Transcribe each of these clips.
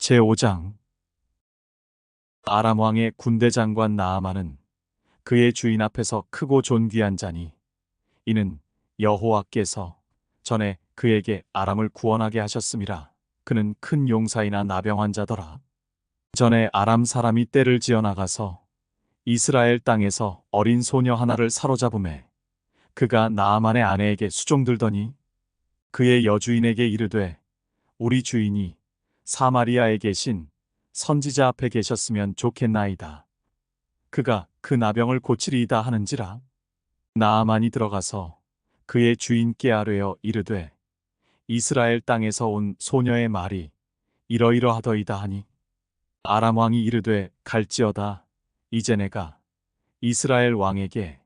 제5장. 아람 왕의 군대 장관 나아만은 그의 주인 앞에서 크고 존귀한 자니 이는 여호와께서 전에 그에게 아람을 구원하게 하셨음이라. 그는 큰 용사이나 나병 환자더라. 전에 아람 사람이 떼를 지어 나가서 이스라엘 땅에서 어린 소녀 하나를 사로잡음에 그가 나아만의 아내에게 수종들더니 그의 여주인에게 이르되 우리 주인이 사마리아에 계신 선지자 앞에 계셨으면 좋겠나이다. 그가 그 나병을 고치리이다 하는지라. 나아만이 들어가서 그의 주인께 아뢰어 이르되 이스라엘 땅에서 온 소녀의 말이 이러이러하더이다 하니 아람 왕이 이르되 갈지어다. 이제 내가 이스라엘 왕에게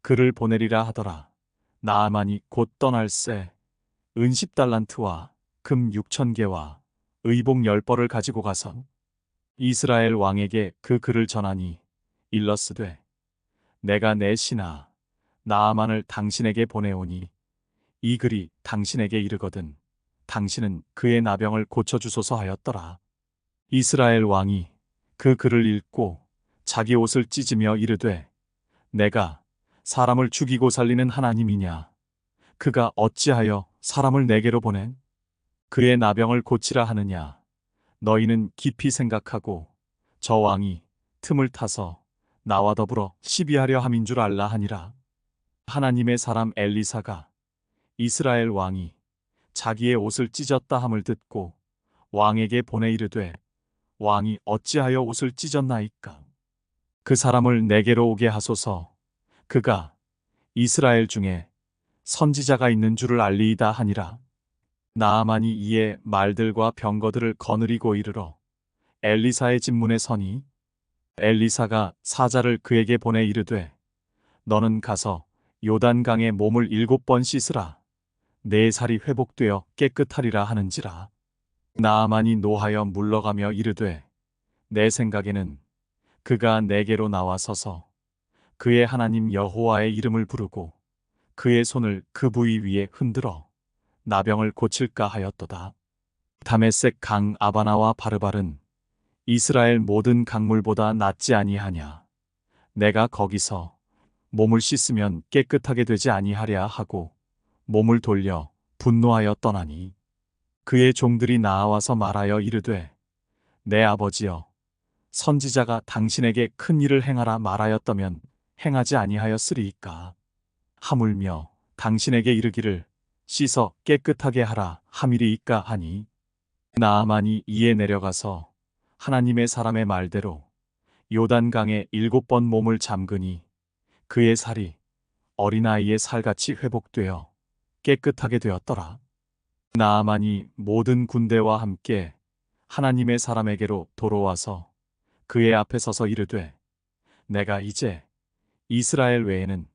그를 보내리라 하더라. 나아만이 곧 떠날새 은 10달란트와 금 6,000개와 의복 10벌을 가지고 가서 이스라엘 왕에게 그 글을 전하니 일러스되 내가 내 신하 나아만을 당신에게 보내오니 이 글이 당신에게 이르거든 당신은 그의 나병을 고쳐주소서 하였더라. 이스라엘 왕이 그 글을 읽고 자기 옷을 찢으며 이르되 내가 사람을 죽이고 살리는 하나님이냐? 그가 어찌하여 사람을 내게로 보낸 그의 나병을 고치라 하느냐? 너희는 깊이 생각하고 저 왕이 틈을 타서 나와 더불어 시비하려 함인 줄 알라 하니라. 하나님의 사람 엘리사가 이스라엘 왕이 자기의 옷을 찢었다 함을 듣고 왕에게 보내 이르되 왕이 어찌하여 옷을 찢었나이까? 그 사람을 내게로 오게 하소서. 그가 이스라엘 중에 선지자가 있는 줄을 알리이다 하니라. 나아만이 이에 말들과 병거들을 거느리고 이르러 엘리사의 집 문에 서니 엘리사가 사자를 그에게 보내 이르되 너는 가서 요단강에 몸을 7번 씻으라. 내 살이 회복되어 깨끗하리라 하는지라. 나아만이 노하여 물러가며 이르되 내 생각에는 그가 내게로 나와 서서 그의 하나님 여호와의 이름을 부르고 그의 손을 그 부위 위에 흔들어 나병을 고칠까 하였도다. 다메섹 강 아바나와 바르발은 이스라엘 모든 강물보다 낫지 아니하냐? 내가 거기서 몸을 씻으면 깨끗하게 되지 아니하랴 하고 몸을 돌려 분노하여 떠나니 그의 종들이 나아와서 말하여 이르되 내 아버지여 선지자가 당신에게 큰 일을 행하라 말하였다면 행하지 아니하였으리이까? 하물며 당신에게 이르기를 씻어 깨끗하게 하라 함이리이까 하니 나아만이 이에 내려가서 하나님의 사람의 말대로 요단강에 7번 몸을 잠그니 그의 살이 어린아이의 살같이 회복되어 깨끗하게 되었더라. 나아만이 모든 군대와 함께 하나님의 사람에게로 돌아와서 그의 앞에 서서 이르되 내가 이제 이스라엘 외에는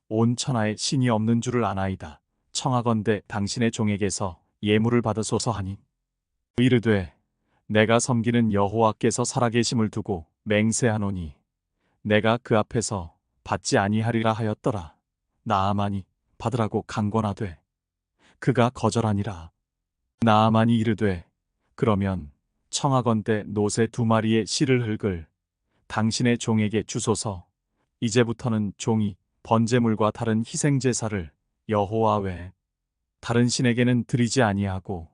온 천하에 신이 없는 줄을 아나이다. 청하건대 당신의 종에게서 예물을 받으소서 하니 이르되 내가 섬기는 여호와께서 살아계심을 두고 맹세하노니 내가 그 앞에서 받지 아니하리라 하였더라. 나아만이 받으라고 강권하되 그가 거절하니라. 나아만이 이르되 그러면 청하건대 노새 2마리의 실을 흙을 당신의 종에게 주소서. 이제부터는 종이 번제물과 다른 희생제사를 여호와 외에 다른 신에게는 드리지 아니하고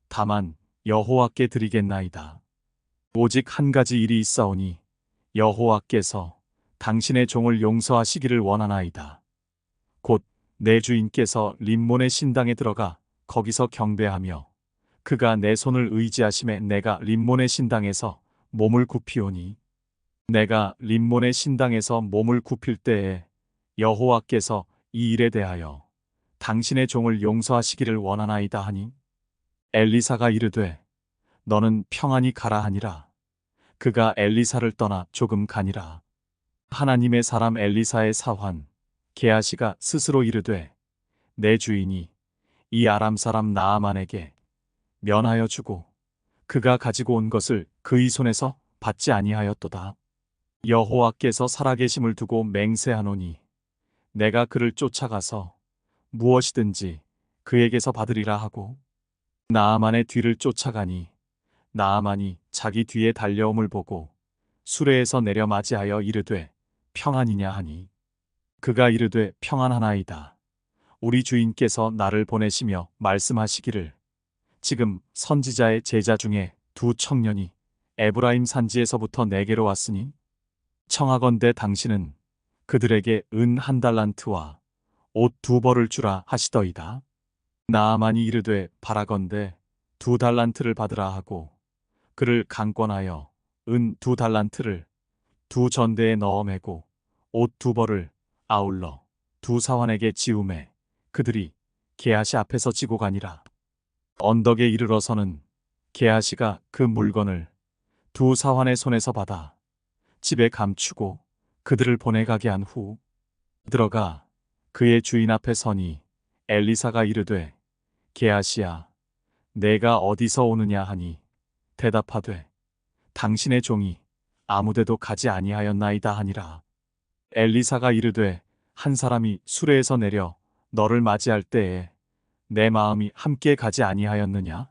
다만 여호와께 드리겠나이다. 오직 한 가지 일이 있사오니 여호와께서 당신의 종을 용서하시기를 원하나이다. 곧 내 주인께서 림몬의 신당에 들어가 거기서 경배하며 그가 내 손을 의지하심에 내가 림몬의 신당에서 몸을 굽히오니 내가 림몬의 신당에서 몸을 굽힐 때에 여호와께서 이 일에 대하여 당신의 종을 용서하시기를 원하나이다 하니 엘리사가 이르되 너는 평안히 가라 하니라. 그가 엘리사를 떠나 조금 가니라. 하나님의 사람 엘리사의 사환 게하시가 스스로 이르되 내 주인이 이 아람 사람 나아만에게 면하여 주고 그가 가지고 온 것을 그의 손에서 받지 아니하였도다. 여호와께서 살아계심을 두고 맹세하노니 내가 그를 쫓아가서 무엇이든지 그에게서 받으리라 하고 나아만의 뒤를 쫓아가니 나아만이 자기 뒤에 달려옴을 보고 수레에서 내려 맞이하여 이르되 평안이냐 하니 그가 이르되 평안하나이다. 우리 주인께서 나를 보내시며 말씀하시기를 지금 선지자의 제자 중에 두 청년이 에브라임 산지에서부터 내게로 왔으니 청하건대 당신은 그들에게 은 1달란트와 옷 2벌을 주라 하시더이다. 나아만이 이르되 바라건대 2달란트를 받으라 하고 그를 강권하여 은 2달란트를 두 전대에 넣어 매고 옷 2벌을 아울러 두 사환에게 지우매 그들이 게하시 앞에서 지고 가니라. 언덕에 이르러서는 게하시가 그 물건을 두 사환의 손에서 받아 집에 감추고 그들을 보내가게 한 후 들어가 그의 주인 앞에 서니 엘리사가 이르되 게하시야 내가 어디서 오느냐 하니 대답하되 당신의 종이 아무데도 가지 아니하였나이다 하니라. 엘리사가 이르되 한 사람이 수레에서 내려 너를 맞이할 때에 내 마음이 함께 가지 아니하였느냐?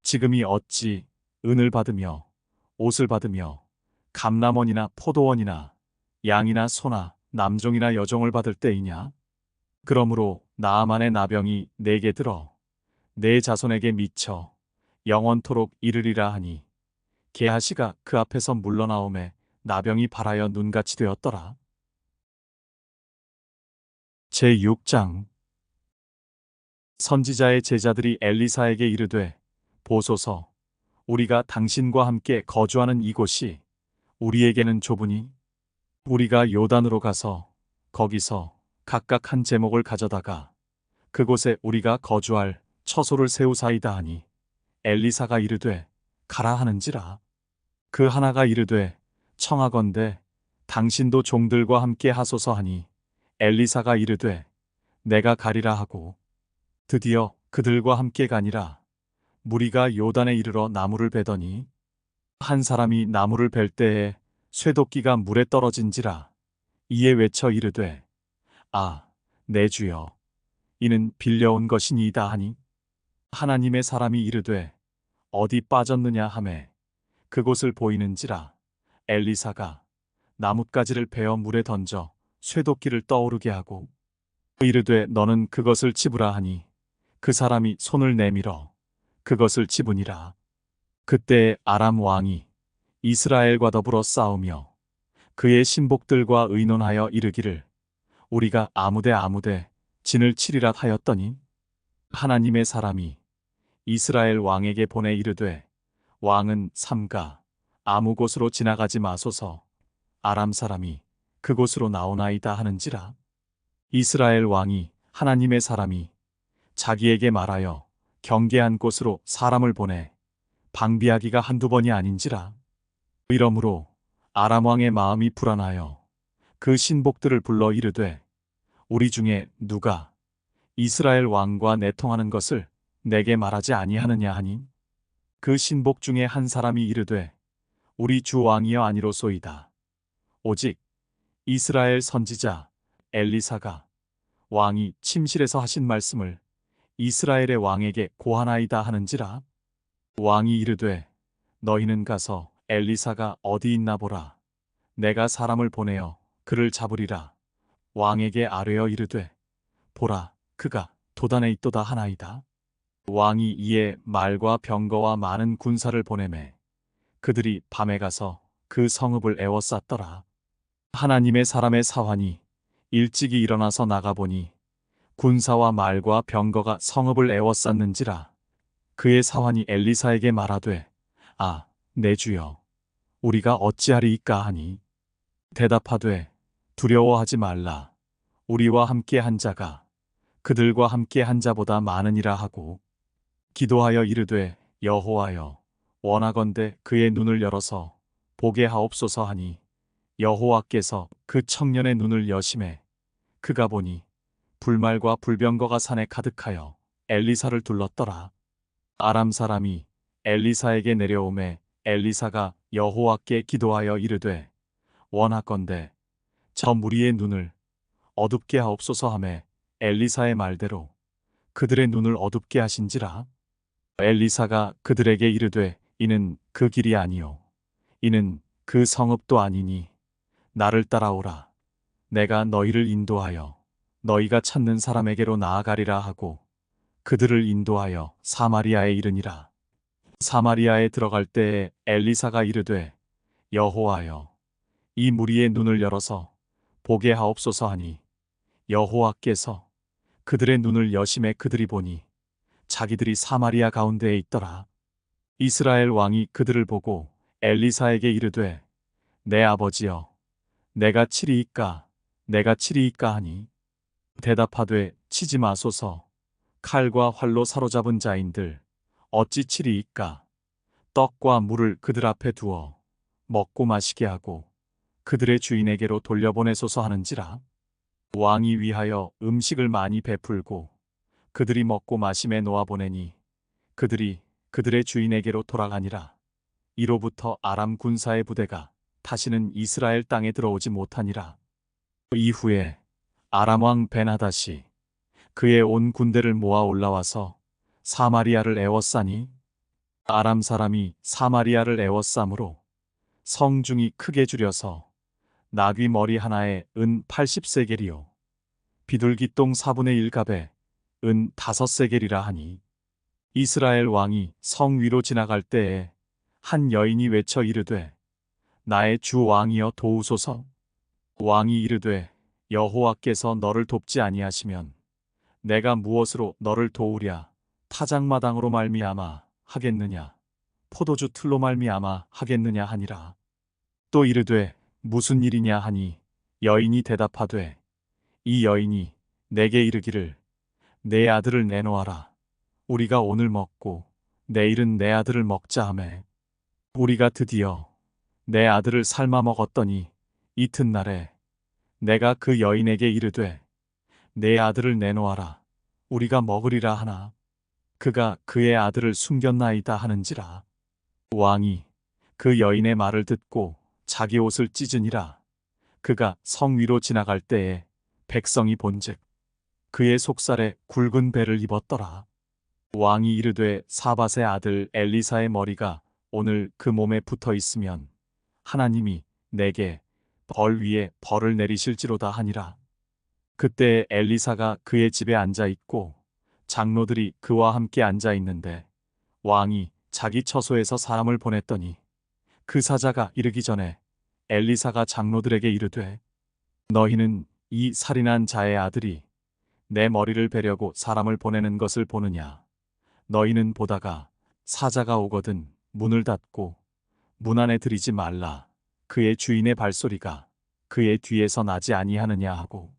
지금이 어찌 은을 받으며 옷을 받으며 감람원이나 포도원이나 양이나 소나 남종이나 여종을 받을 때이냐? 그러므로 나아만의 나병이 내게 들어 내 자손에게 미쳐 영원토록 이르리라 하니 게하시가 그 앞에서 물러나오매 나병이 발하여 눈같이 되었더라. 제6장 선지자의 제자들이 엘리사에게 이르되 보소서 우리가 당신과 함께 거주하는 이곳이 우리에게는 좁으니 우리가 요단으로 가서 거기서 각각 한 제목을 가져다가 그곳에 우리가 거주할 처소를 세우사이다 하니 엘리사가 이르되 가라 하는지라. 그 하나가 이르되 청하건대 당신도 종들과 함께 하소서 하니 엘리사가 이르되 내가 가리라 하고 드디어 그들과 함께 가니라. 무리가 요단에 이르러 나무를 베더니 한 사람이 나무를 벨 때에 쇠도끼가 물에 떨어진지라. 이에 외쳐 이르되 아, 내 주여 이는 빌려온 것이니이다 하니 하나님의 사람이 이르되 어디 빠졌느냐 하매 그곳을 보이는지라. 엘리사가 나뭇가지를 베어 물에 던져 쇠도끼를 떠오르게 하고 이르되 너는 그것을 집으라 하니 그 사람이 손을 내밀어 그것을 집으니라. 그때 아람 왕이 이스라엘과 더불어 싸우며 그의 신복들과 의논하여 이르기를 우리가 아무데 진을 치리라 하였더니 하나님의 사람이 이스라엘 왕에게 보내 이르되 왕은 삼가 아무 곳으로 지나가지 마소서 아람 사람이 그곳으로 나오나이다 하는지라. 이스라엘 왕이 하나님의 사람이 자기에게 말하여 경계한 곳으로 사람을 보내 방비하기가 한두 번이 아닌지라. 이러므로 아람 왕의 마음이 불안하여 그 신복들을 불러 이르되 우리 중에 누가 이스라엘 왕과 내통하는 것을 내게 말하지 아니하느냐 하니 그 신복 중에 한 사람이 이르되 우리 주 왕이여 아니로소이다. 오직 이스라엘 선지자 엘리사가 왕이 침실에서 하신 말씀을 이스라엘의 왕에게 고하나이다 하는지라. 왕이 이르되 너희는 가서 엘리사가 어디 있나 보라. 내가 사람을 보내어 그를 잡으리라. 왕에게 아뢰어 이르되 보라 그가 도단에 있도다 하나이다. 왕이 이에 말과 병거와 많은 군사를 보내매 그들이 밤에 가서 그 성읍을 에워쌌더라. 하나님의 사람의 사환이 일찍이 일어나서 나가보니 군사와 말과 병거가 성읍을 에워쌌는지라. 그의 사환이 엘리사에게 말하되 아, 내 주여 우리가 어찌하리이까 하니 대답하되 두려워하지 말라. 우리와 함께 한 자가 그들과 함께 한 자보다 많으니라 하고 기도하여 이르되 여호와여 원하건대 그의 눈을 열어서 보게 하옵소서 하니 여호와께서 그 청년의 눈을 여심해 그가 보니 불말과 불병거가 산에 가득하여 엘리사를 둘렀더라. 아람 사람이 엘리사에게 내려오매 엘리사가 여호와께 기도하여 이르되 원하건대 저 무리의 눈을 어둡게 하옵소서 하매 엘리사의 말대로 그들의 눈을 어둡게 하신지라. 엘리사가 그들에게 이르되 이는 그 길이 아니요 이는 그 성읍도 아니니 나를 따라오라. 내가 너희를 인도하여 너희가 찾는 사람에게로 나아가리라 하고 그들을 인도하여 사마리아에 이르니라. 사마리아에 들어갈 때에 엘리사가 이르되 여호와여 이 무리의 눈을 열어서 보게 하옵소서 하니 여호와께서 그들의 눈을 여심해 그들이 보니 자기들이 사마리아 가운데에 있더라. 이스라엘 왕이 그들을 보고 엘리사에게 이르되 내 아버지여 내가 치리이까 내가 치리이까 하니 대답하되 치지 마소서. 칼과 활로 사로잡은 자인들 어찌 치리이까. 떡과 물을 그들 앞에 두어 먹고 마시게 하고 그들의 주인에게로 돌려보내소서 하는지라. 왕이 위하여 음식을 많이 베풀고 그들이 먹고 마심에 놓아보내니 그들이 그들의 주인에게로 돌아가니라. 이로부터 아람 군사의 부대가 다시는 이스라엘 땅에 들어오지 못하니라. 이후에 아람 왕 벤하닷이 그의 온 군대를 모아 올라와서 사마리아를 에워싸니 아람 사람이 사마리아를 에워싸므로 성중이 크게 줄여서 나귀 머리 하나에 은 80세겔이요 비둘기 똥 4분의 1갑에 은 5세겔이라 하니 이스라엘 왕이 성 위로 지나갈 때에 한 여인이 외쳐 이르되 나의 주 왕이여 도우소서. 왕이 이르되 여호와께서 너를 돕지 아니하시면 내가 무엇으로 너를 도우랴. 타작마당으로 말미암아 하겠느냐 포도주 틀로 말미암아 하겠느냐 하니라. 또 이르되 무슨 일이냐 하니 여인이 대답하되 이 여인이 내게 이르기를 내 아들을 내놓아라. 우리가 오늘 먹고 내일은 내 아들을 먹자 하매 우리가 드디어 내 아들을 삶아 먹었더니 이튿날에 내가 그 여인에게 이르되 내 아들을 내놓아라. 우리가 먹으리라 하나 그가 그의 아들을 숨겼나이다 하는지라. 왕이 그 여인의 말을 듣고 자기 옷을 찢으니라. 그가 성 위로 지나갈 때에 백성이 본즉 그의 속살에 굵은 배를 입었더라. 왕이 이르되 사밧의 아들 엘리사의 머리가 오늘 그 몸에 붙어 있으면 하나님이 내게 벌 위에 벌을 내리실지로다 하니라. 그때 엘리사가 그의 집에 앉아 있고 장로들이 그와 함께 앉아 있는데 왕이 자기 처소에서 사람을 보냈더니 그 사자가 이르기 전에 엘리사가 장로들에게 이르되 너희는 이 살인한 자의 아들이 내 머리를 베려고 사람을 보내는 것을 보느냐. 너희는 보다가 사자가 오거든 문을 닫고 문 안에 들이지 말라. 그의 주인의 발소리가 그의 뒤에서 나지 아니하느냐 하고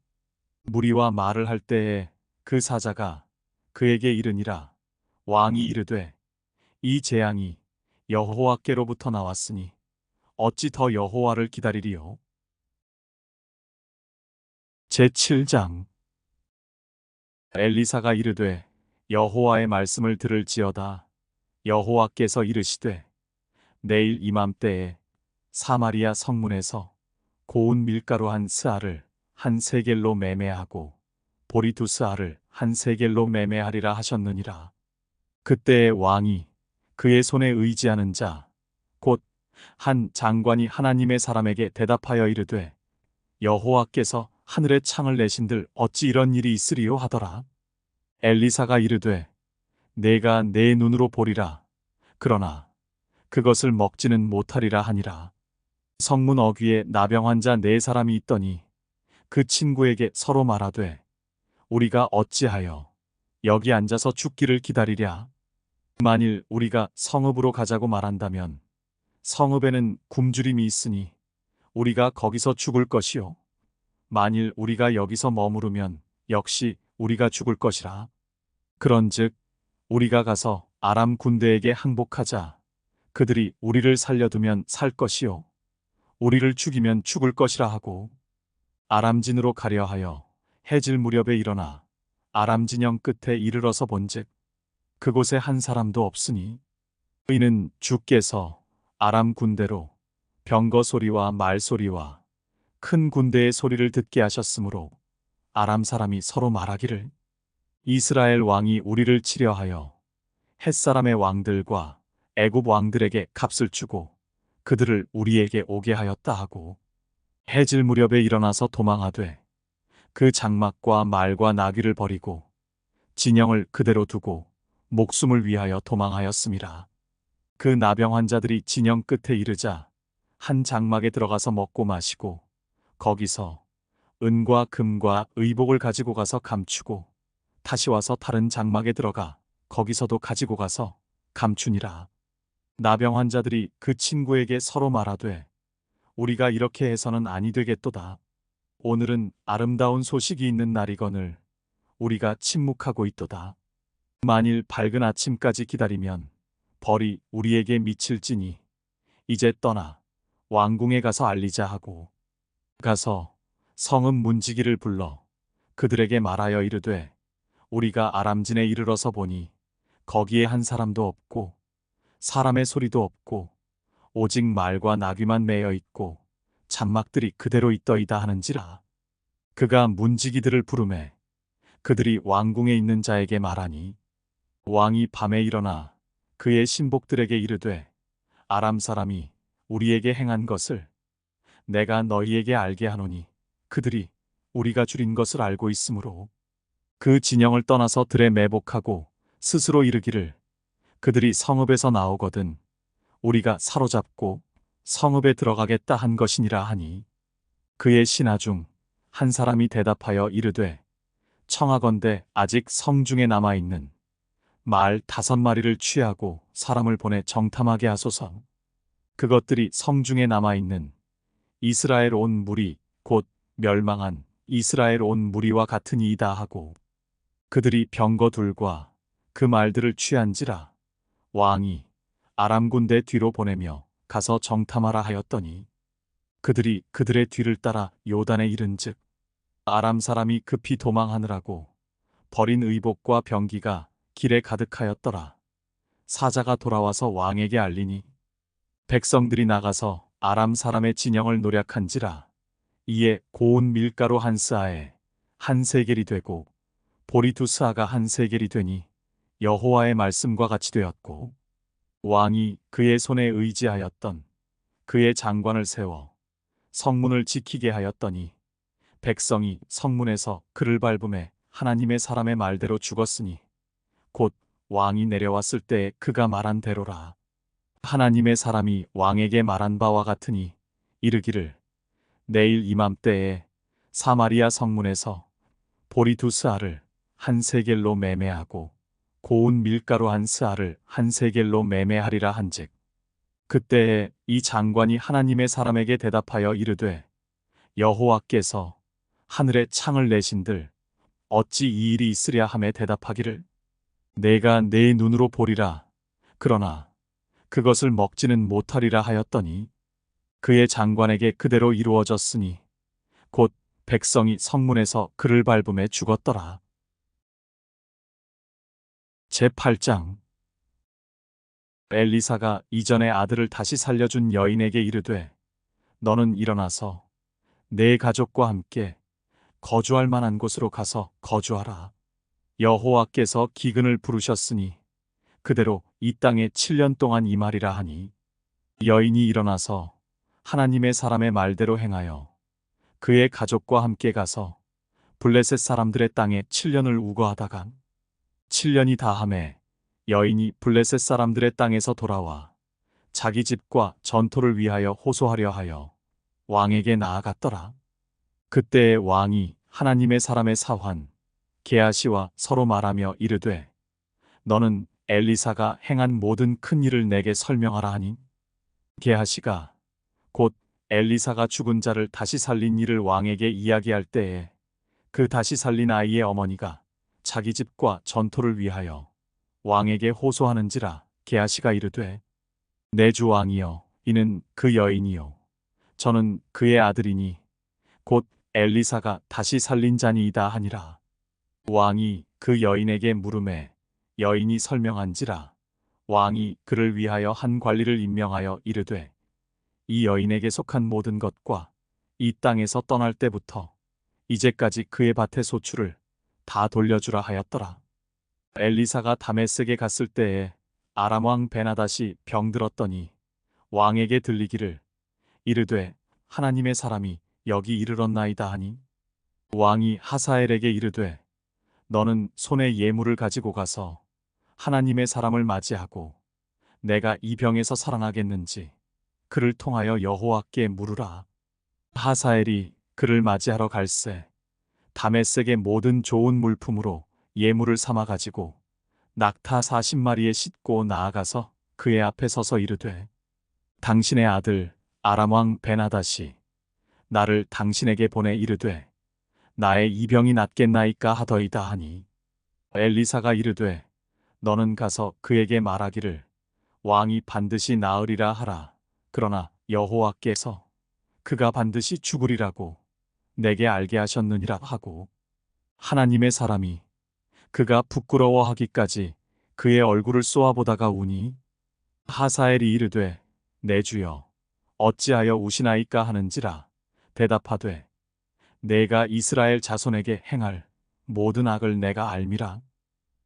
무리와 말을 할 때에 그 사자가 그에게 이르니라. 왕이 이르되 이 재앙이 여호와께로부터 나왔으니 어찌 더 여호와를 기다리리요. 제7장. 엘리사가 이르되 여호와의 말씀을 들을지어다. 여호와께서 이르시되 내일 이맘때에 사마리아 성문에서 고운 밀가루 한 스아를 한 세겔로 매매하고 보리 2스아를 한 세겔로 매매하리라 하셨느니라. 그때에 왕이 그의 손에 의지하는 자 곧 한 장관이 하나님의 사람에게 대답하여 이르되 여호와께서 하늘의 창을 내신들 어찌 이런 일이 있으리요 하더라. 엘리사가 이르되 내가 내 눈으로 보리라. 그러나 그것을 먹지는 못하리라 하니라. 성문 어귀에 나병 환자 4사람이 있더니 그 친구에게 서로 말하되 우리가 어찌하여 여기 앉아서 죽기를 기다리랴. 만일 우리가 성읍으로 가자고 말한다면 성읍에는 굶주림이 있으니 우리가 거기서 죽을 것이요 만일 우리가 여기서 머무르면 역시 우리가 죽을 것이라. 그런즉 우리가 가서 아람 군대에게 항복하자. 그들이 우리를 살려두면 살 것이요 우리를 죽이면 죽을 것이라 하고 아람진으로 가려 하여 해질 무렵에 일어나 아람 진영 끝에 이르러서 본즉 그곳에 한 사람도 없으니 이는 주께서 아람 군대로 병거 소리와 말 소리와 큰 군대의 소리를 듣게 하셨으므로 아람 사람이 서로 말하기를 이스라엘 왕이 우리를 치려 하여 햇사람의 왕들과 애굽 왕들에게 값을 주고 그들을 우리에게 오게 하였다 하고 해질 무렵에 일어나서 도망하되 그 장막과 말과 나귀를 버리고 진영을 그대로 두고 목숨을 위하여 도망하였음이라. 그 나병 환자들이 진영 끝에 이르자 한 장막에 들어가서 먹고 마시고 거기서 은과 금과 의복을 가지고 가서 감추고 다시 와서 다른 장막에 들어가 거기서도 가지고 가서 감추니라. 나병 환자들이 그 친구에게 서로 말하되 우리가 이렇게 해서는 아니 되겠도다. 오늘은 아름다운 소식이 있는 날이거늘 우리가 침묵하고 있도다. 만일 밝은 아침까지 기다리면 벌이 우리에게 미칠지니 이제 떠나 왕궁에 가서 알리자 하고 가서 성읍 문지기를 불러 그들에게 말하여 이르되 우리가 아람진에 이르러서 보니 거기에 한 사람도 없고 사람의 소리도 없고 오직 말과 나귀만 매여 있고 장막들이 그대로 있더이다 하는지라. 그가 문지기들을 부르매 그들이 왕궁에 있는 자에게 말하니 왕이 밤에 일어나 그의 신복들에게 이르되 아람 사람이 우리에게 행한 것을 내가 너희에게 알게 하노니 그들이 우리가 줄인 것을 알고 있으므로 그 진영을 떠나서 들에 매복하고 스스로 이르기를 그들이 성읍에서 나오거든 우리가 사로잡고 성읍에 들어가겠다 한 것이니라 하니 그의 신하 중 한 사람이 대답하여 이르되 청하건대 아직 성중에 남아있는 말 5마리를 취하고 사람을 보내 정탐하게 하소서. 그것들이 성중에 남아있는 이스라엘 온 무리 곧 멸망한 이스라엘 온 무리와 같으니이다 하고 그들이 병거 둘과 그 말들을 취한지라. 왕이 아람 군대 뒤로 보내며 가서 정탐하라 하였더니 그들이 그들의 뒤를 따라 요단에 이른즉 아람 사람이 급히 도망하느라고 버린 의복과 병기가 길에 가득하였더라. 사자가 돌아와서 왕에게 알리니 백성들이 나가서 아람 사람의 진영을 노략한지라. 이에 고운 밀가루 한 스아에 한 세겔이 되고 보리 2스아가 한 세겔이 되니 여호와의 말씀과 같이 되었고 왕이 그의 손에 의지하였던 그의 장관을 세워 성문을 지키게 하였더니 백성이 성문에서 그를 밟음에 하나님의 사람의 말대로 죽었으니 곧 왕이 내려왔을 때에 그가 말한 대로라. 하나님의 사람이 왕에게 말한 바와 같으니 이르기를 내일 이맘때에 사마리아 성문에서 보리 2스아를 한 세겔로 매매하고 고운 밀가루 한 스아를 한 세겔로 매매하리라 한즉 그때에 이 장관이 하나님의 사람에게 대답하여 이르되 여호와께서 하늘에 창을 내신들 어찌 이 일이 있으랴 하매 대답하기를 내가 내 눈으로 보리라 그러나 그것을 먹지는 못하리라 하였더니 그의 장관에게 그대로 이루어졌으니 곧 백성이 성문에서 그를 밟음에 죽었더라. 제8장 엘리사가 이전에 아들을 다시 살려준 여인에게 이르되 너는 일어나서 내 가족과 함께 거주할 만한 곳으로 가서 거주하라. 여호와께서 기근을 부르셨으니 그대로 이 땅에 7년 동안 임하리라 하니 여인이 일어나서 하나님의 사람의 말대로 행하여 그의 가족과 함께 가서 블레셋 사람들의 땅에 7년을 우거하다가 7년이 다함에 여인이 블레셋 사람들의 땅에서 돌아와 자기 집과 전토를 위하여 호소하려 하여 왕에게 나아갔더라. 그때에 왕이 하나님의 사람의 사환 게하시와 서로 말하며 이르되 너는 엘리사가 행한 모든 큰 일을 내게 설명하라 하니 게하시가 곧 엘리사가 죽은 자를 다시 살린 일을 왕에게 이야기할 때에 그 다시 살린 아이의 어머니가 자기 집과 전토를 위하여 왕에게 호소하는지라. 게하시가 이르되 내 주 왕이여 이는 그 여인이요 저는 그의 아들이니 곧 엘리사가 다시 살린 자니이다 하니라. 왕이 그 여인에게 물으매 여인이 설명한지라. 왕이 그를 위하여 한 관리를 임명하여 이르되 이 여인에게 속한 모든 것과 이 땅에서 떠날 때부터 이제까지 그의 밭의 소출을 다 돌려주라 하였더라. 엘리사가 다메섹에 갔을 때에 아람 왕 베나닷이 병들었더니 왕에게 들리기를 이르되 하나님의 사람이 여기 이르렀나이다 하니 왕이 하사엘에게 이르되 너는 손에 예물을 가지고 가서 하나님의 사람을 맞이하고 내가 이 병에서 살아나겠는지 그를 통하여 여호와께 물으라. 하사엘이 그를 맞이하러 갈새 다메섹의 모든 좋은 물품으로 예물을 삼아 가지고 낙타 40마리에 싣고 나아가서 그의 앞에 서서 이르되 당신의 아들 아람 왕 베나닷이 나를 당신에게 보내 이르되 나의 이 병이 낫겠나이까 하더이다 하니 엘리사가 이르되 너는 가서 그에게 말하기를 왕이 반드시 나으리라 하라. 그러나 여호와께서 그가 반드시 죽으리라고 내게 알게 하셨느니라 하고 하나님의 사람이 그가 부끄러워하기까지 그의 얼굴을 쏘아보다가 우니 하사엘이 이르되 내 주여 어찌하여 우시나이까 하는지라 대답하되 내가 이스라엘 자손에게 행할 모든 악을 내가 알미라.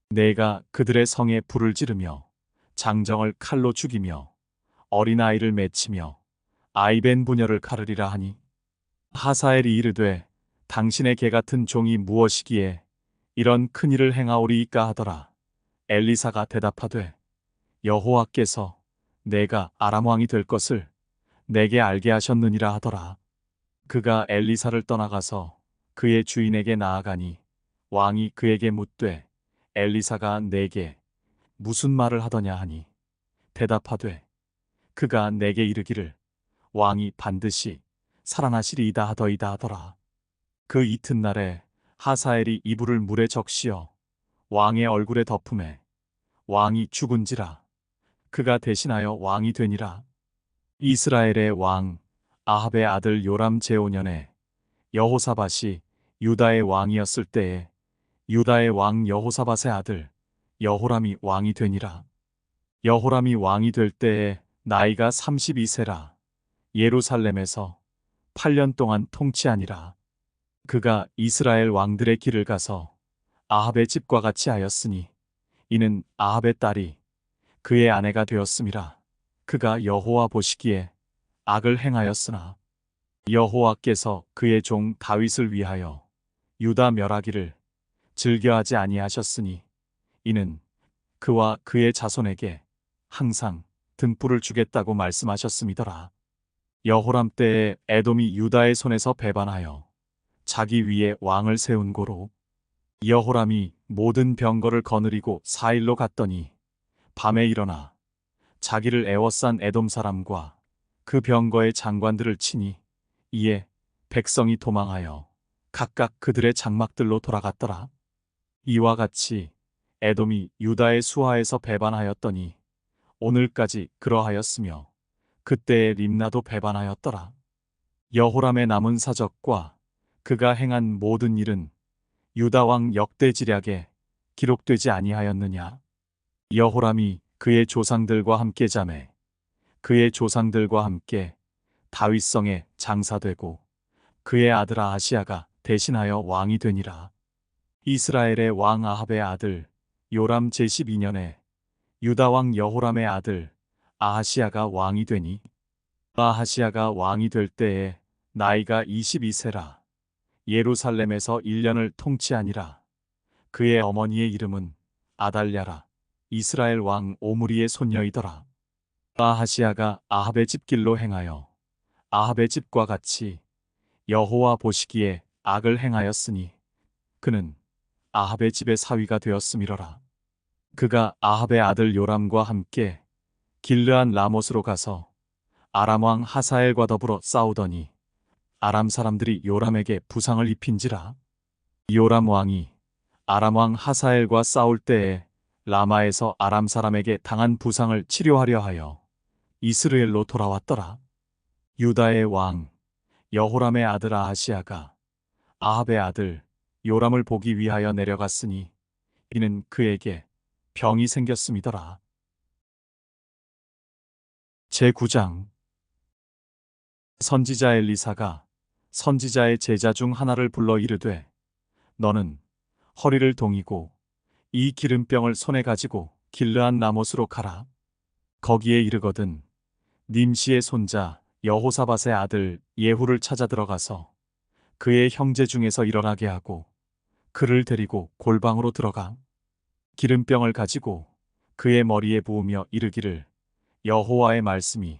내가 그들의 성에 불을 지르며 장정을 칼로 죽이며 어린아이를 맺히며 아이벤 부녀를 가르리라 하니 하사엘이 이르되 당신의 개 같은 종이 무엇이기에 이런 큰 일을 행하오리이까 하더라. 엘리사가 대답하되 여호와께서 내가 아람 왕이 될 것을 내게 알게 하셨느니라 하더라. 그가 엘리사를 떠나가서 그의 주인에게 나아가니 왕이 그에게 묻되 엘리사가 내게 무슨 말을 하더냐 하니 대답하되 그가 내게 이르기를 왕이 반드시 살아나시리이다 하더이다 하더라. 그 이튿날에 하사엘이 이불을 물에 적시어 왕의 얼굴에 덮음에 왕이 죽은지라 그가 대신하여 왕이 되니라. 이스라엘의 왕 아합의 아들 요람 제5년에 여호사밧이 유다의 왕이었을 때에 유다의 왕 여호사밧의 아들 여호람이 왕이 되니라. 여호람이 왕이 될 때에 나이가 32세라. 예루살렘에서 8년 동안 통치하니라. 그가 이스라엘 왕들의 길을 가서 아합의 집과 같이 하였으니 이는 아합의 딸이 그의 아내가 되었음이라. 그가 여호와 보시기에 악을 행하였으나 여호와께서 그의 종 다윗을 위하여 유다 멸하기를 즐겨하지 아니하셨으니 이는 그와 그의 자손에게 항상 등불을 주겠다고 말씀하셨음이더라. 여호람 때에 에돔이 유다의 손에서 배반하여 자기 위에 왕을 세운 고로 여호람이 모든 병거를 거느리고 4일로 갔더니 밤에 일어나 자기를 애워싼 에돔 사람과 그 병거의 장관들을 치니 이에 백성이 도망하여 각각 그들의 장막들로 돌아갔더라. 이와 같이 에돔이 유다의 수하에서 배반하였더니 오늘까지 그러하였으며 그때의 림나도 배반하였더라. 여호람의 남은 사적과 그가 행한 모든 일은 유다 왕 역대지략에 기록되지 아니하였느냐. 여호람이 그의 조상들과 함께 자매 그의 조상들과 함께 다윗성에 장사되고 그의 아들 아하시아가 대신하여 왕이 되니라. 이스라엘의 왕 아합의 아들 요람 제12년에 유다 왕 여호람의 아들 아하시아가 왕이 되니 아하시아가 왕이 될 때에 나이가 22세라. 예루살렘에서 1년을 통치하니라. 그의 어머니의 이름은 아달랴라. 이스라엘 왕 오므리의 손녀이더라. 아하시아가 아합의 집길로 행하여 아합의 집과 같이 여호와 보시기에 악을 행하였으니 그는 아합의 집의 사위가 되었음이러라. 그가 아합의 아들 요람과 함께 길르안 라못으로 가서 아람 왕 하사엘과 더불어 싸우더니 아람 사람들이 요람에게 부상을 입힌지라. 요람 왕이 아람 왕 하사엘과 싸울 때에 라마에서 아람 사람에게 당한 부상을 치료하려 하여 이스라엘로 돌아왔더라. 유다의 왕 여호람의 아들 아하시아가 아합의 아들 요람을 보기 위하여 내려갔으니 이는 그에게 병이 생겼음이더라. 제9장 선지자 엘리사가 선지자의 제자 중 하나를 불러 이르되 너는 허리를 동이고 이 기름병을 손에 가지고 길르앗 라못으로 가라. 거기에 이르거든 님시의 손자 여호사밧의 아들 예후를 찾아 들어가서 그의 형제 중에서 일어나게 하고 그를 데리고 골방으로 들어가 기름병을 가지고 그의 머리에 부으며 이르기를 여호와의 말씀이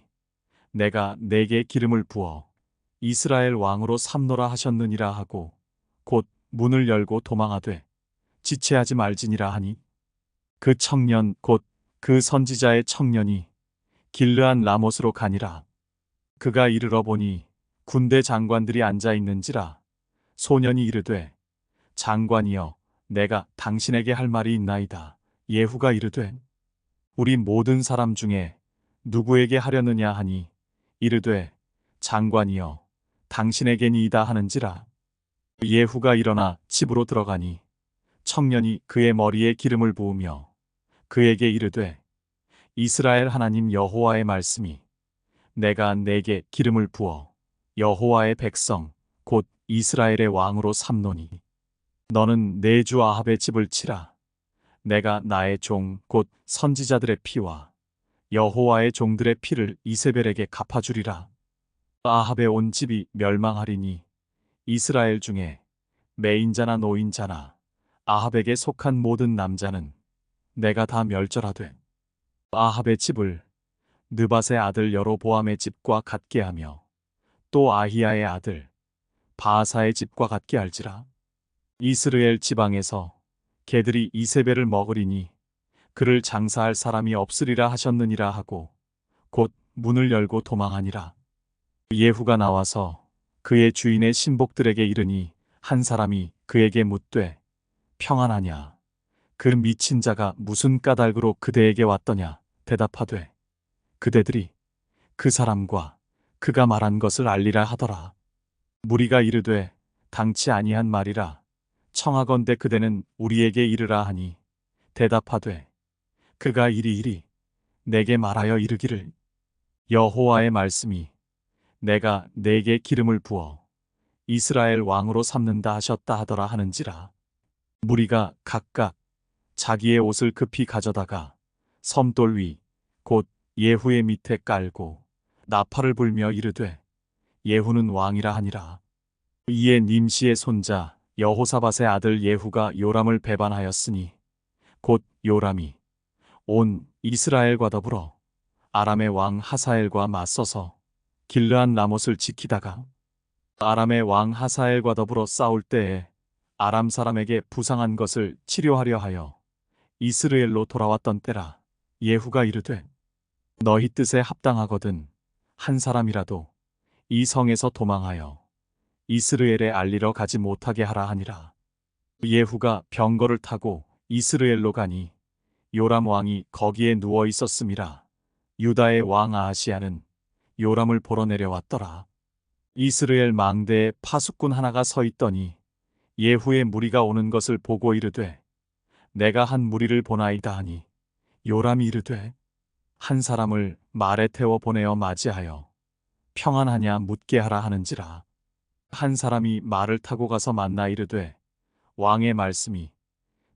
내가 내게 기름을 부어 이스라엘 왕으로 삼노라 하셨느니라 하고 곧 문을 열고 도망하되 지체하지 말지니라 하니 그 청년 곧 그 선지자의 청년이 길르앗 라못으로 가니라. 그가 이르러 보니 군대 장관들이 앉아 있는지라 소년이 이르되 장관이여 내가 당신에게 할 말이 있나이다. 예후가 이르되 우리 모든 사람 중에 누구에게 하려느냐 하니 이르되 장관이여 당신에게니이다 하는지라. 예후가 일어나 집으로 들어가니 청년이 그의 머리에 기름을 부으며 그에게 이르되 이스라엘 하나님 여호와의 말씀이 내가 내게 기름을 부어 여호와의 백성 곧 이스라엘의 왕으로 삼노니 너는 내 주 아합의 집을 치라. 내가 나의 종 곧 선지자들의 피와 여호와의 종들의 피를 이세벨에게 갚아주리라. 아합의 온 집이 멸망하리니 이스라엘 중에 매인자나 노인자나 아합에게 속한 모든 남자는 내가 다 멸절하되 아합의 집을 느밧의 아들 여로보암의 집과 같게 하며 또 아히야의 아들 바아사의 집과 같게 할지라. 이스라엘 지방에서 개들이 이세벨을 먹으리니 그를 장사할 사람이 없으리라 하셨느니라 하고 곧 문을 열고 도망하니라. 예후가 나와서 그의 주인의 신복들에게 이르니 한 사람이 그에게 묻되 평안하냐? 그 미친 자가 무슨 까닭으로 그대에게 왔더냐? 대답하되 그대들이 그 사람과 그가 말한 것을 알리라 하더라. 무리가 이르되 당치 아니한 말이라 청하건대 그대는 우리에게 이르라 하니 대답하되 그가 이리 내게 말하여 이르기를 여호와의 말씀이 내가 내게 기름을 부어 이스라엘 왕으로 삼는다 하셨다 하더라 하는지라. 무리가 각각 자기의 옷을 급히 가져다가 섬돌 위 곧 예후의 밑에 깔고 나팔을 불며 이르되 예후는 왕이라 하니라. 이에 님시의 손자 여호사밧의 아들 예후가 요람을 배반하였으니 곧 요람이 온 이스라엘과 더불어 아람의 왕 하사엘과 맞서서 길르앗 라못을 지키다가 아람의 왕 하사엘과 더불어 싸울 때에 아람 사람에게 부상한 것을 치료하려 하여 이스라엘로 돌아왔던 때라. 예후가 이르되 너희 뜻에 합당하거든 한 사람이라도 이 성에서 도망하여 이스라엘에 알리러 가지 못하게 하라 하니라. 예후가 병거를 타고 이스라엘로 가니 요람 왕이 거기에 누워 있었음이라. 유다의 왕 아하시야는 요람을 보러 내려왔더라. 이스라엘 망대에 파수꾼 하나가 서 있더니 예후의 무리가 오는 것을 보고 이르되 내가 한 무리를 보나이다 하니 요람이 이르되 한 사람을 말에 태워 보내어 맞이하여 평안하냐 묻게 하라 하는지라. 한 사람이 말을 타고 가서 만나 이르되 왕의 말씀이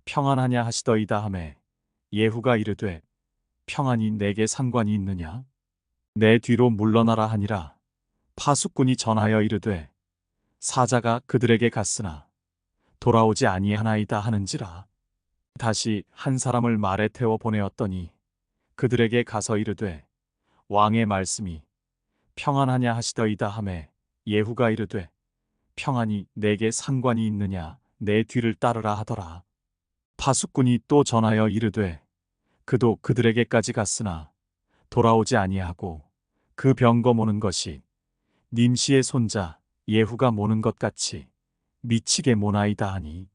평안하냐 하시더이다 하매 예후가 이르되 평안이 내게 상관이 있느냐? 내 뒤로 물러나라 하니라. 파수꾼이 전하여 이르되 사자가 그들에게 갔으나 돌아오지 아니하나이다 하는지라. 다시 한 사람을 말에 태워 보내었더니 그들에게 가서 이르되 왕의 말씀이 평안하냐 하시더이다 하매 예후가 이르되 평안이 내게 상관이 있느냐 내 뒤를 따르라 하더라. 파수꾼이 또 전하여 이르되 그도 그들에게까지 갔으나 돌아오지 아니하고 그 병거 모는 것이 님시의 손자 예후가 모는 것 같이 미치게 모나이다 하니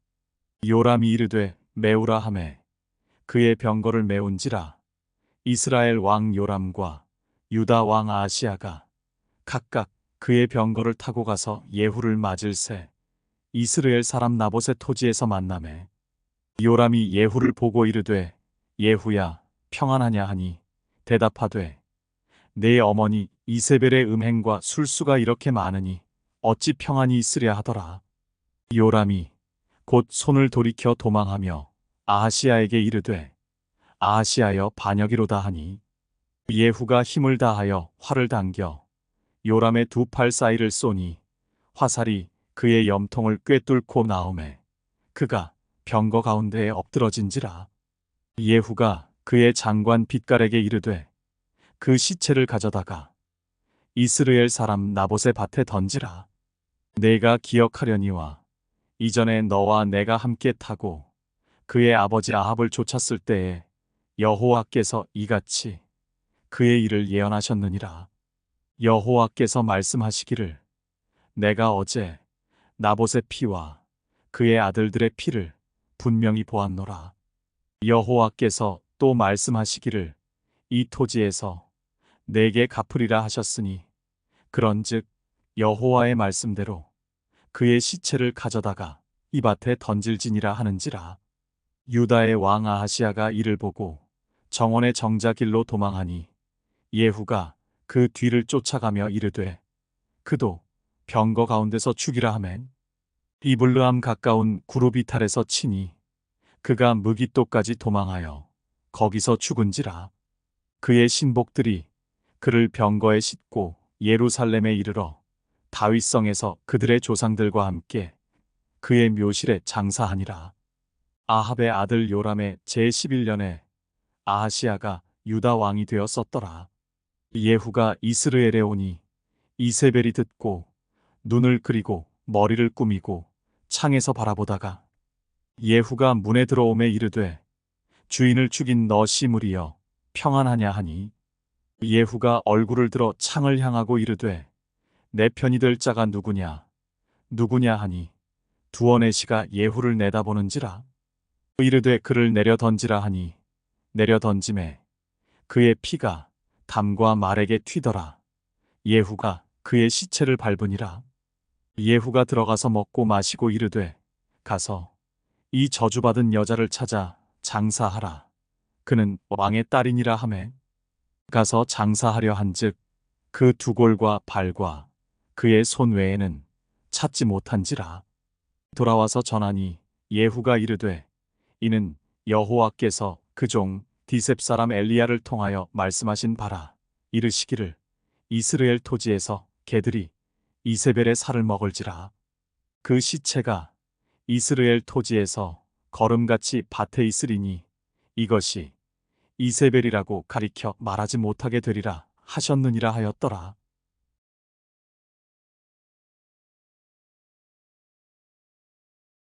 요람이 이르되 메우라 하매 그의 병거를 메운지라. 이스라엘 왕 요람과 유다 왕 아하시야가 각각 그의 병거를 타고 가서 예후를 맞을새 이스라엘 사람 나봇의 토지에서 만나매 요람이 예후를 보고 이르되 예후야 평안하냐 하니 대답하되 내 어머니 이세벨의 음행과 술수가 이렇게 많으니 어찌 평안이 있으랴 하더라. 요람이 곧 손을 돌이켜 도망하며 아하시야에게 이르되 아하시하여 반역이로다 하니 예후가 힘을 다하여 활을 당겨 요람의 두 팔 사이를 쏘니 화살이 그의 염통을 꿰뚫고 나오매 그가 병거 가운데에 엎드러진지라. 예후가 그의 장관 빛깔에게 이르되 그 시체를 가져다가 이스라엘 사람 나봇의 밭에 던지라. 내가 기억하려니와 이전에 너와 내가 함께 타고 그의 아버지 아합을 쫓았을 때에 여호와께서 이같이 그의 일을 예언하셨느니라. 여호와께서 말씀하시기를 내가 어제 나봇의 피와 그의 아들들의 피를 분명히 보았노라. 여호와께서 또 말씀하시기를 이 토지에서 내게 갚으리라 하셨으니 그런즉 여호와의 말씀대로 그의 시체를 가져다가 이 밭에 던질지니라 하는지라. 유다의 왕 아하시야가 이를 보고 정원의 정자길로 도망하니 예후가 그 뒤를 쫓아가며 이르되 그도 병거 가운데서 죽이라 하멘. 이블르함 가까운 구르비탈에서 치니 그가 무깃도까지 도망하여 거기서 죽은지라. 그의 신복들이 그를 병거에 싣고 예루살렘에 이르러 다윗성에서 그들의 조상들과 함께 그의 묘실에 장사하니라. 아합의 아들 요람의 제11년에 아하시야가 유다 왕이 되었었더라. 예후가 이스라엘에 오니 이세벨이 듣고 눈을 그리고 머리를 꾸미고 창에서 바라보다가 예후가 문에 들어오매 이르되 주인을 죽인 너 시므리여 평안하냐 하니 예후가 얼굴을 들어 창을 향하고 이르되 내 편이 될 자가 누구냐 누구냐 하니 두어네 시가 예후를 내다보는지라. 이르되 그를 내려 던지라 하니 내려 던짐에 그의 피가 담과 말에게 튀더라. 예후가 그의 시체를 밟으니라. 예후가 들어가서 먹고 마시고 이르되 가서 이 저주받은 여자를 찾아 장사하라. 그는 왕의 딸이니라 하매 가서 장사하려 한즉 그 두 골과 발과 그의 손 외에는 찾지 못한지라. 돌아와서 전하니 예후가 이르되 이는 여호와께서 그 종 디셉 사람 엘리야를 통하여 말씀하신 바라. 이르시기를 이스라엘 토지에서 개들이 이세벨의 살을 먹을지라. 그 시체가 이스라엘 토지에서 거름같이 밭에 있으리니 이것이 이세벨이라고 가리켜 말하지 못하게 되리라 하셨느니라 하였더라.